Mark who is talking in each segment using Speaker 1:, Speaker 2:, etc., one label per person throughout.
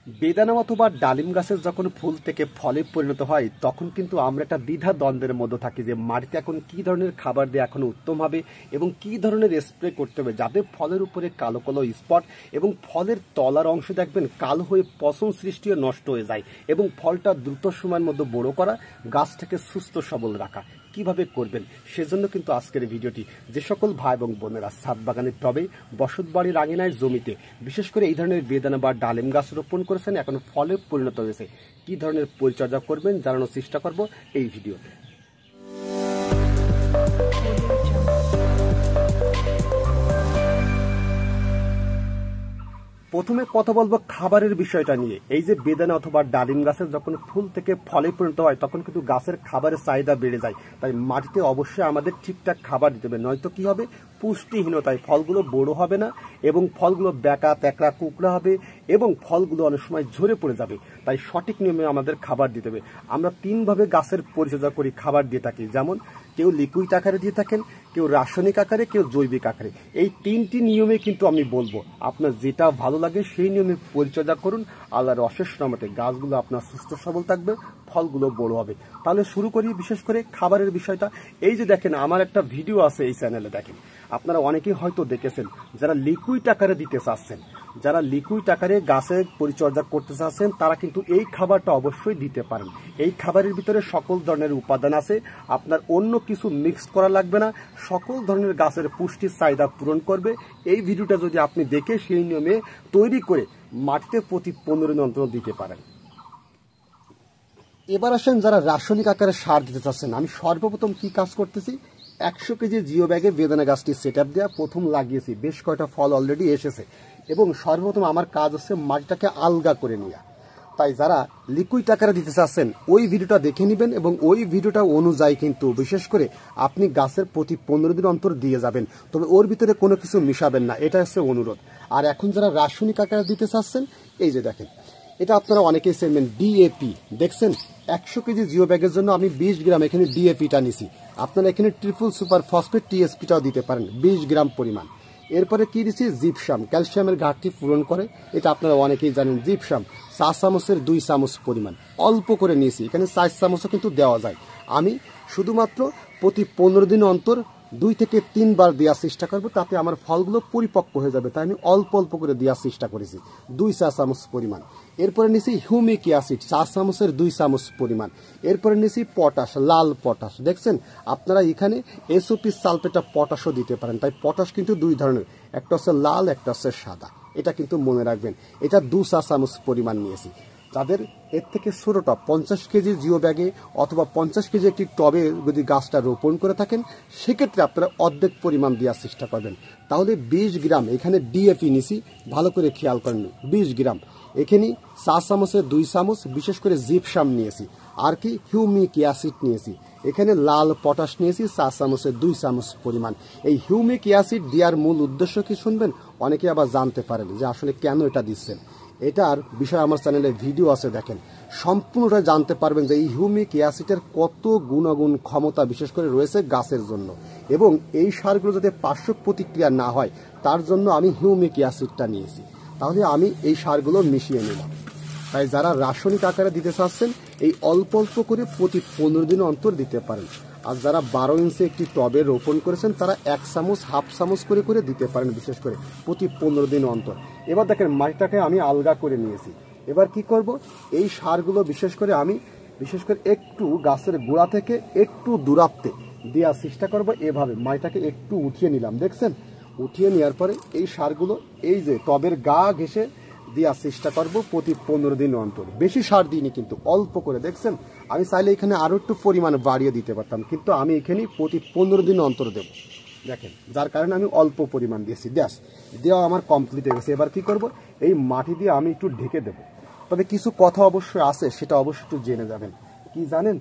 Speaker 1: বেদানা অথবা ডালিম গাছের যখন ফুল থেকে ফলে পরিণত হয় তখন কিন্তু আমরা একটা দ্বিধা দ্বন্দ্বের মধ্যে থাকি যে মাটিতে এখন কি ধরনের খাবার দিয়ে এখন উত্তম হবে এবং কি ধরনের স্প্রে করতে হবে যাতে ফলের উপরে কালো কালো স্পট এবং ফলের তলার অংশ দেখবেন কালো হয়ে পচন সৃষ্টি হয়ে নষ্ট হয়ে যায় এবং ফলটা দ্রুত সময়ের মধ্যে বড় করা, গাছটাকে সুস্থ সবল রাখা কিভাবে করবেন সেজন্য কিন্তু আজকের ভিডিওটি। যে সকল ভাই এবং বোনেরা ছাদ বাগানের টবে, বসতবাড়ির আঙিনায়, জমিতে বিশেষ করে এই ধরনের বেদানা বা ডালিম গাছ রোপণ করেছেন, এখন ফলে পরিণত হয়েছে, কি ধরনের পরিচর্যা করবেন জানানোর চেষ্টা করব এই ভিডিওতে। প্রথমে কথা বলবো খাবারের বিষয়টা নিয়ে। এই যে বেদানা অথবা ডালিম গাছের যখন ফুল থেকে ফলে পরিণত হয় তখন কিন্তু গাছের খাবারের চাহিদা বেড়ে যায়, তাই মাটিতে অবশ্যই আমাদের ঠিকঠাক খাবার দিতে হবে, নয়তো কি হবে পুষ্টিহীনতায় ফলগুলো বড় হবে না এবং ফলগুলো ব্যাকা ট্যাকরা কুকড়া হবে এবং ফলগুলো অনেক সময় ঝরে পড়ে যাবে। তাই সঠিক নিয়মে আমাদের খাবার দিতে হবে। আমরা তিনভাবে গাছের পরিচর্যা করি, খাবার দিয়ে থাকি, যেমন কেউ লিকুইড আকারে দিয়ে থাকেন, কেউ রাসায়নিক আকারে, কেউ জৈবিক আকারে। এই তিনটি নিয়মে কিন্তু আমি বলবো আপনার যেটা ভালো লাগে সেই নিয়মে পরিচর্যা করুন। আল্লাহর অশেষ রহমতে গাছগুলো আপনার সুস্থ সবল থাকবে, ফলগুলো বড় হবে। তাহলে শুরু করি বিশেষ করে খাবারের বিষয়টা। এই যে দেখেন আমার একটা ভিডিও আছে এই চ্যানেলে, দেখেন আপনারা অনেকেই হয়তো দেখেছেন যারা লিকুইড আকারে দিতে চাচ্ছেন, যারা লিকুইড আকারে গাছের পরিচর্যা করতে চাচ্ছেন তারা কিন্তু এই খাবারটা অবশ্যই দিতে পারেন। এই খাবারের ভিতরে সকল ধরনের উপাদান আছে, আপনার অন্য কিছু মিক্স করা লাগবে না, সকল ধরনের গাছের পুষ্টির চাহিদা পূরণ করবে। এই ভিডিওটা যদি আপনি দেখে সেই নিয়মে তৈরি করে মাটিতে প্রতি 15 দিন অন্তর দিতে পারেন। এবার আসেন যারা রাসায়নিক আকারে সার দিতে চাচ্ছেন, আমি সর্বপ্রথম কি কাজ করতেছি, 100 কেজি জিও ব্যাগে বেদানা গাছটি সেট আপ দেওয়া প্রথম লাগিয়েছি, বেশ কয়টা ফল অলরেডি এসেছে এবং সর্বপ্রথম আমার কাজ হচ্ছে মাটিটাকে আলগা করে নেওয়া। তাই যারা লিকুইড আকারে দিতে চাচ্ছেন ওই ভিডিওটা দেখে নেবেন এবং ওই ভিডিওটা অনুযায়ী কিন্তু বিশেষ করে আপনি গাছের প্রতি 15 দিন অন্তর দিয়ে যাবেন, তবে ওর ভিতরে কোনো কিছু মিশাবেন না, এটা হচ্ছে অনুরোধ। আর এখন যারা রাসায়নিক আকারে দিতে চাচ্ছেন, এই যে দেখেন এটা আপনারা অনেকেই চেনবেন, ডিএপি দেখছেন। 100 কেজি জিও ব্যাগের জন্য আমি 20 গ্রাম এখানে ডিএপিটা নিছি। আপনারা এখানে ট্রিপল সুপার ফসফেট টিএসপিটাও দিতে পারেন 20 গ্রাম পরিমাণ। এরপরে কি দিচ্ছি, জিপসাম, ক্যালসিয়ামের ঘাটতি পূরণ করে, এটা আপনারা অনেকেই জানেন। জিপসাম 4 চামচের 2 চামচ পরিমাণ অল্প করে নিয়েছি, এখানে 4 চামচও কিন্তু দেওয়া যায়। আমি শুধুমাত্র প্রতি 15 দিন অন্তর 2 থেকে 3 বার দেওয়ার চেষ্টা করবো, তাতে আমার ফলগুলো পরিপক্ক হয়ে যাবে। তাই আমি অল্প অল্প করে দেওয়ার চেষ্টা করেছি 2 চা চামচ পরিমাণ। এরপরে নিছি হিউমিক অ্যাসিড 4 চামচের 2 চামচ পরিমাণ। এরপরে নিছি পটাশ, লাল পটাশ দেখছেন। আপনারা এখানে এসওপি সালফেট অফ পটাশও দিতে পারেন। তাই পটাশ কিন্তু 2 ধরনের, একটা হচ্ছে লাল, একটা হচ্ছে সাদা, এটা কিন্তু মনে রাখবেন। এটা 2 চা চামচ পরিমাণ নিয়েছি। যাদের এর থেকে ছোটোটা 50 কেজি জিও ব্যাগে অথবা 50 কেজি একটি টবে যদি গাছটা রোপণ করে থাকেন, সেক্ষেত্রে আপনারা অর্ধেক পরিমাণ দেওয়ার চেষ্টা করবেন। তাহলে 20 গ্রাম এখানে ডিএপি নিছি, ভালো করে খেয়াল করেন, 20 গ্রাম এখানে 4 চামচের 2 চামচ বিশেষ করে জিপসাম নিয়েছি, আর কি হিউমিক অ্যাসিড নিয়েছি, এখানে লাল পটাশ নিয়েছি 4 চামচের 2 চামচ পরিমাণ। এই হিউমিক অ্যাসিড দেওয়ার মূল উদ্দেশ্য কি শুনবেন, অনেকে আবার জানতে পারেন যে আসলে কেন এটা দিচ্ছেন। এটার বিষয়ে আমার চ্যানেলে ভিডিও আছে, দেখেন সম্পূর্ণটা জানতে পারবেন যে এই হিউমিক অ্যাসিডের কত গুণাগুণ ক্ষমতা বিশেষ করে রয়েছে গাছের জন্য, এবং এই সারগুলো যাতে পার্শ্ব প্রতিক্রিয়া না হয় তার জন্য আমি হিউমিক অ্যাসিডটা নিয়েছি। তাহলে আমি এই সারগুলো মিশিয়ে নিলাম। তাই যারা রাসায়নিক আকারে দিতে চাচ্ছেন এই অল্প অল্প করে প্রতি 15 দিন অন্তর দিতে পারেন। আর যারা 12 ইঞ্চি একটি টবে রোপণ করেছেন তারা 1 চামচ হাফ চামচ করে করে দিতে পারেন বিশেষ করে প্রতি 15 দিন অন্তর। এবার দেখেন মাটিটাকে আমি আলগা করে নিয়েছি। এবার কি করব, এই সারগুলো বিশেষ করে একটু গাছের গোড়া থেকে একটু দূরত্বে দেওয়ার চেষ্টা করব। এভাবে মাটিটাকে একটু উঠিয়ে নিলাম, দেখছেন। উঠিয়ে নেওয়ার পরে এই সারগুলো এই যে টবের গা ঘেঁষে দেওয়ার চেষ্টা করবো প্রতি 15 দিন অন্তর। বেশি সার দিইনি কিন্তু অল্প করে, দেখছেন। আমি চাইলে এখানে আরও একটু পরিমাণ বাড়িয়ে দিতে পারতাম, কিন্তু আমি এখানে প্রতি 15 দিন অন্তর দেব, দেখেন, যার কারণে আমি অল্প পরিমাণ দিয়েছি। দেওয়া আমার কমপ্লিট হয়ে গেছে। এবার কি করব, এই মাটি দিয়ে আমি একটু ঢেকে দেব। তবে কিছু কথা অবশ্যই আছে, সেটা অবশ্যই একটু জেনে যাবেন। কি জানেন,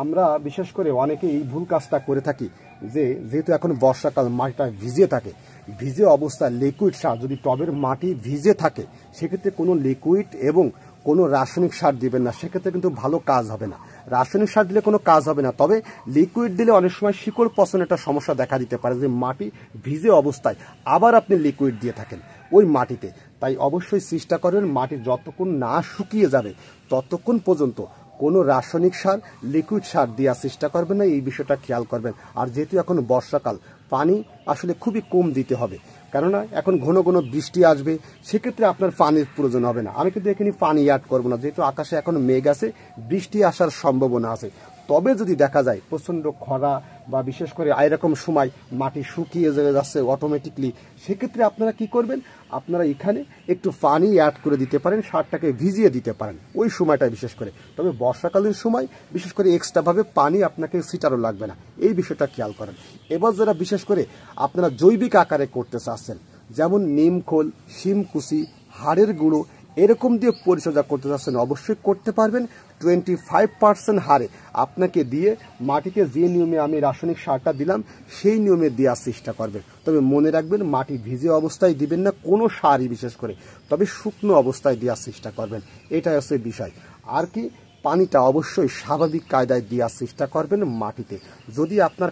Speaker 1: আমরা বিশেষ করে অনেকে এই ভুল কাজটা করে থাকি যে যেহেতু এখন বর্ষাকাল মাটিটা ভিজে থাকে, ভিজে অবস্থায় লিকুইড সার যদি টবের মাটি ভিজে থাকে সেক্ষেত্রে কোনো লিকুইড এবং কোনো রাসায়নিক সার দিবেন না, সেক্ষেত্রে কিন্তু ভালো কাজ হবে না। রাসায়নিক সার দিলে কোনো কাজ হবে না, তবে লিকুইড দিলে অনেক সময় শিকড় পচনের একটা সমস্যা দেখা দিতে পারে, যে মাটি ভিজে অবস্থায় আবার আপনি লিকুইড দিয়ে থাকেন ওই মাটিতে। তাই অবশ্যই চেষ্টা করবেন মাটি যতক্ষণ না শুকিয়ে যাবে ততক্ষণ পর্যন্ত কোনো রাসায়নিক সার, লিকুইড সার দেওয়ার চেষ্টা করবেন না, এই বিষয়টা খেয়াল করবেন। আর যেহেতু এখন বর্ষাকাল, পানি আসলে খুবই কম দিতে হবে, কেননা এখন ঘন ঘন বৃষ্টি আসবে, সেক্ষেত্রে আপনার পানির প্রয়োজন হবে না। আমি কিন্তু এখানে পানি অ্যাড করবো না, যেহেতু আকাশে এখন মেঘ আছে, বৃষ্টি আসার সম্ভাবনা আছে। তবে যদি দেখা যায় প্রচণ্ড খরা বা বিশেষ করে এরকম সময় মাটি শুকিয়ে যাচ্ছে অটোমেটিকলি, সেক্ষেত্রে আপনারা কি করবেন, আপনারা এখানে একটু পানি অ্যাড করে দিতে পারেন, সারটাকে ভিজিয়ে দিতে পারেন ওই সময়টা বিশেষ করে। তবে বর্ষাকালীন সময় বিশেষ করে এক্সট্রাভাবে পানি আপনাকে ছিটারও লাগবে না, এই বিষয়টা খেয়াল করেন। এবার যারা বিশেষ করে আপনারা জৈবিক আকারে করতে চাচ্ছেন, যেমন নিম খোল, শিমকুচি, হাড়ের গুঁড়ো এরকম দিয়ে পরিচর্যা করতে চাচ্ছেন, অবশ্যই করতে পারবেন। 25% হারে আপনাকে দিয়ে মাটিতে যে নিয়মে আমি রাসায়নিক সারটা দিলাম সেই নিয়মে দেওয়ার চেষ্টা করবেন। তবে মনে রাখবেন মাটি ভিজে অবস্থায় দিবেন না কোনো সারই বিশেষ করে, তবে শুকনো অবস্থায় দেওয়ার চেষ্টা করবেন, এটাই হচ্ছে বিষয়। আর কি, পানিটা অবশ্যই স্বাভাবিক কায়দায় দেওয়ার চেষ্টা করবেন মাটিতে। যদি আপনার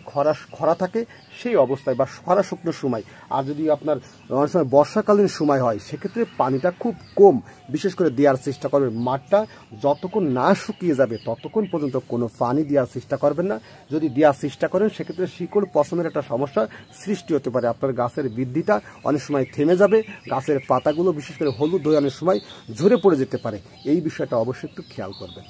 Speaker 1: খরা থাকে সেই অবস্থায় বা খরা শুকনো সময়, আর যদি আপনার অনেক সময় বর্ষাকালীন সময় হয়, সেক্ষেত্রে পানিটা খুব কম বিশেষ করে দেওয়ার চেষ্টা করবেন। মাঠটা যতক্ষণ না শুকিয়ে যাবে ততক্ষণ পর্যন্ত কোনো পানি দেওয়ার চেষ্টা করবেন না। যদি দেওয়ার চেষ্টা করেন সেক্ষেত্রে শিকড় পচনের একটা সমস্যা সৃষ্টি হতে পারে, আপনার গাছের বৃদ্ধিটা অনেক সময় থেমে যাবে, গাছের পাতাগুলো বিশেষ করে হলুদ হয়ে অনেক সময় ঝরে পড়ে যেতে পারে, এই বিষয়টা অবশ্যই একটু খেয়াল করবেন।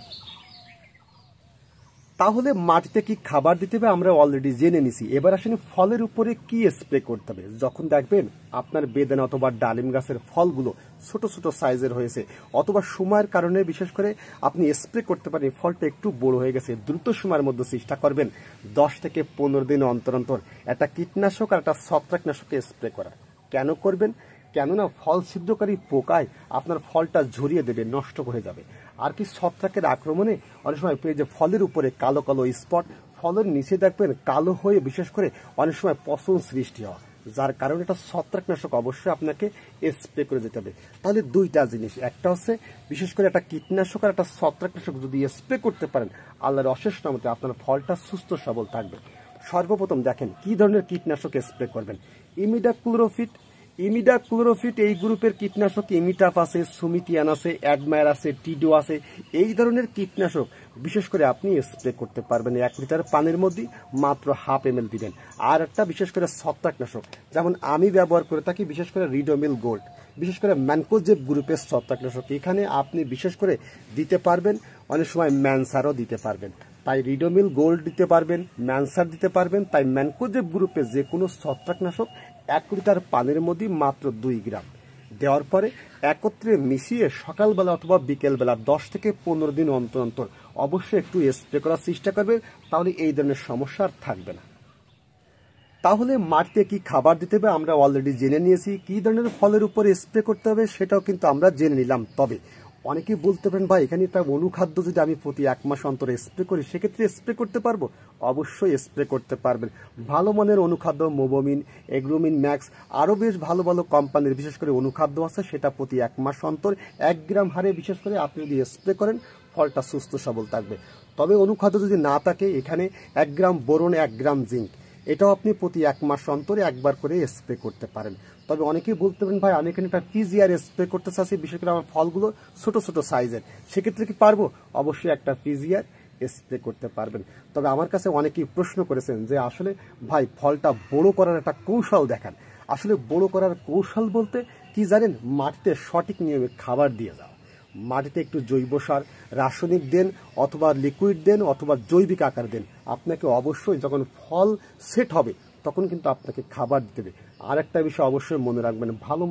Speaker 1: তাহলে মাটিতে কি খাবার দিতে হবে আমরা অলরেডি জেনে নিছি। এবার আসেন ফলের উপরে কি স্প্রে করতে হবে। যখন দেখবেন আপনার বেদানা অথবা ডালিম গাছের ফলগুলো ছোট ছোট সাইজের হয়েছে, অথবা সময়ের কারণে বিশেষ করে আপনি স্প্রে করতে পারেন, ফলটা একটু বড় হয়ে গেছে, দ্রুত সময়ের মধ্যে চেষ্টা করবেন 10 থেকে 15 দিন অন্তর অন্তর একটা কীটনাশক আর একটা ছত্রাকনাশক স্প্রে করা। কেন করবেন? কেননা ফল ছিদ্রকারী পোকায় আপনার ফলটা ঝরিয়ে দেবে, নষ্ট হয়ে যাবে। আর কি, ছত্রাকের আক্রমণে অনেক সময় যে ফলের উপরে কালো কালো স্পট, ফলের নিচে দেখবেন কালো হয়ে বিশেষ করে অনেক সময় পচন সৃষ্টি হয়, যার কারণে এটা ছত্রাকনাশক অবশ্যই আপনাকে স্প্রে করে যেতে হবে। তাহলে দুইটা জিনিস, একটা হচ্ছে বিশেষ করে একটা কীটনাশক আর একটা ছত্রাকনাশক যদি স্প্রে করতে পারেন, আল্লাহর অশেষ নামতে আপনার ফলটা সুস্থ সবল থাকবে। সর্বপ্রথম দেখেন কি ধরনের কীটনাশক স্প্রে করবেন। ইমিডাক্লোরোফিট এই গ্রুপের কীটনাশক ইমিটাফ আছে, সুমিটিয়ান আছে, অ্যাডমায়ার আছে, টিডো আছে, এই ধরনের কীটনাশক বিশেষ করে আপনি স্প্রে করতে পারবেন 1 লিটার পানির মধ্যে মাত্র 1/2 ml দিবেন। আর একটা বিশেষ করে ছত্রাকনাশক যেমন আমি ব্যবহার করে থাকি, বিশেষ করে রিডোমিল গোল্ড, বিশেষ করে ম্যানকোজেব গ্রুপের ছত্রাকনাশক, এখানে আপনি বিশেষ করে দিতে পারবেন, অনেক সময় ম্যানসারও দিতে পারবেন। তাই রিডোমিল গোল্ড দিতে পারবেন, ম্যানসার দিতে পারবেন। তাই ম্যানকোজেব গ্রুপের যে কোনো ছত্রাকনাশক 1 লিটার পানির মধ্যে মাত্র 2 গ্রাম দেওয়ার পরে একত্রে মিশিয়ে সকালবেলা অথবা বিকেলবেলা 10 থেকে 15 দিন অন্তর অন্তর অবশ্যই একটু স্প্রে করার চেষ্টা করবেন, তাহলে এই ধরনের সমস্যা আর থাকবে না। তাহলে মাটিতে কি খাবার দিতে হবে আমরা অলরেডি জেনে নিয়েছি, কি ধরনের ফলের উপরে স্প্রে করতে হবে সেটাও কিন্তু আমরা জেনে নিলাম। তবে অনেকেই বলতে পারেন ভাই এখানে একটা অনুখাদ্য যদি আমি প্রতি 1 মাস অন্তরে স্প্রে করি সেক্ষেত্রে স্প্রে করতে পারবো? অবশ্যই স্প্রে করতে পারবেন। ভালো মানের অনুখাদ্য মোবোমিন, এগ্রোমিন ম্যাক্স, আরও বেশ ভালো ভালো কোম্পানির বিশেষ করে অনুখাদ্য আছে, সেটা প্রতি 1 মাস অন্তর 1 গ্রাম হারে বিশেষ করে আপনি যদি স্প্রে করেন ফলটা সুস্থ সবল থাকবে। তবে অনুখাদ্য যদি না থাকে, এখানে 1 গ্রাম বোরন, 1 গ্রাম জিঙ্ক, এটাও আপনি প্রতি 1 মাস অন্তরে একবার করে স্প্রে করতে পারেন। তবে অনেকেই বলতে পারেন ভাই আমি এখানে একটা পিজিআর স্প্রে করতে চাচ্ছি, বিশেষ করে আমার ফলগুলো ছোট ছোট সাইজের, সেক্ষেত্রে কি পারবো? অবশ্যই একটা পিজিআর স্প্রে করতে পারবেন। তবে আমার কাছে অনেকেই প্রশ্ন করেছেন যে আসলে ভাই ফলটা বড় করার একটা কৌশল দেখান। আসলে বড় করার কৌশল বলতে কি জানেন? মাটিতে সঠিক নিয়মে খাবার দিয়ে যাও। মাটিতে একটু জৈব সার, রাসায়নিক দেন অথবা লিকুইড দেন অথবা জৈবিক আকার দেন। আপনাকে অবশ্যই যখন ফল সেট হবে তখন কিন্তু আপনাকে খাবার দিতে হবে। আর একটা বিষয় অবশ্যই মনে রাখবেন, ভালো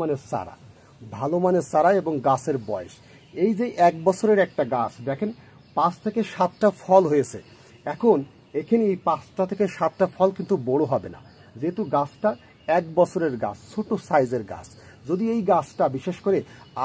Speaker 1: মানের চারা এবং গাছের বয়স। এই যে 1 বছরের একটা গাছ দেখেন 5 থেকে 7টা ফল হয়েছে, এখন এখানে এই 5টা থেকে 7টা ফল কিন্তু বড় হবে না, যেহেতু গাছটা 1 বছরের গাছ, ছোট সাইজের গাছ। যদি এই গাছটা বিশেষ করে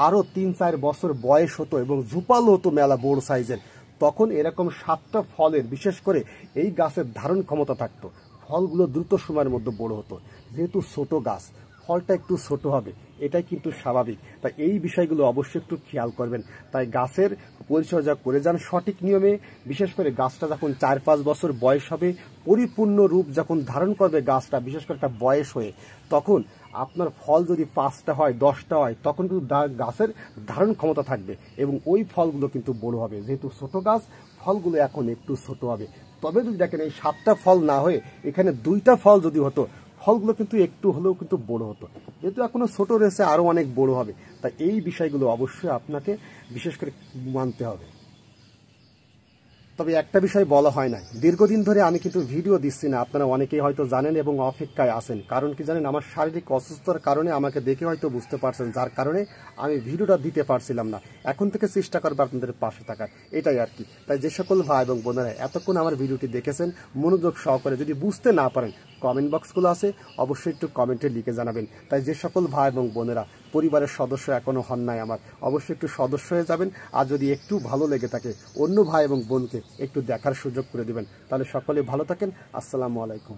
Speaker 1: আরও 3-4 বছর বয়স হতো এবং ঝুপালো হতো মেলা বড় সাইজের, তখন এরকম 7টা ফলের বিশেষ করে এই গাছের ধারণ ক্ষমতা থাকতো, ফলগুলো দ্রুত সময়ের মধ্যে বড় হতো। যেহেতু ছোট গাছ, ফলটা একটু ছোট হবে, এটাই কিন্তু স্বাভাবিক। তাই এই বিষয়গুলো অবশ্যই একটু খেয়াল করবেন। তাই গাছের পরিচর্যা করে যান সঠিক নিয়মে। বিশেষ করে গাছটা যখন 4-5 বছর বয়স হবে, পরিপূর্ণ রূপ যখন ধারণ করবে গাছটা, বিশেষ করে একটা বয়স হয়ে, তখন আপনার ফল যদি 5টা হয় 10টা হয়, তখন কিন্তু গাছের ধারণ ক্ষমতা থাকবে এবং ওই ফলগুলো কিন্তু বড় হবে। যেহেতু ছোট গাছ, ফলগুলো এখন একটু ছোট হবে। তবে যদি দেখেন এই 7টা ফল না হয়ে এখানে 2টা ফল যদি হতো, ফলগুলো কিন্তু একটু হলেও কিন্তু বড় হতো। যেহেতু এখনো ছোট রয়েছে, আরও অনেক বড় হবে। তাই এই বিষয়গুলো অবশ্যই আপনাকে বিশেষ করে মানতে হবে। তবে একটা বিষয় বলা হয় না, দীর্ঘদিন ধরে আমি কিন্তু ভিডিও দিচ্ছি না, আপনারা অনেকেই হয়তো জানেন এবং অপেক্ষায় আছেন। কারণ কি জানেন, আমার শারীরিক অসুস্থতার কারণে আমাকে দেখে হয়তো বুঝতে পারছেন, যার কারণে আমি ভিডিওটা দিতে পারছিলাম না। এখন থেকে চেষ্টা করবো আপনাদের পাশে থাকার, এটাই আর কি। তাই যে সকল ভাই এবং বোনেরা এতক্ষণ আমার ভিডিওটি দেখেছেন মনোযোগ সহকারে, যদি বুঝতে না পারেন কমেন্ট বক্সগুলো আছে, অবশ্যই একটু কমেন্টে লিখে জানাবেন। তাই যে সকল ভাই এবং বোনেরা পরিবারের সদস্য এখনো হন নাই আমার, অবশ্যই একটু সদস্য হয়ে যাবেন। আর যদি একটু ভালো লেগে থাকে অন্য ভাই এবং বোনকে একটু দেখার সুযোগ করে দিবেন। তাহলে সকলে ভালো থাকেন। আসসালামু আলাইকুম।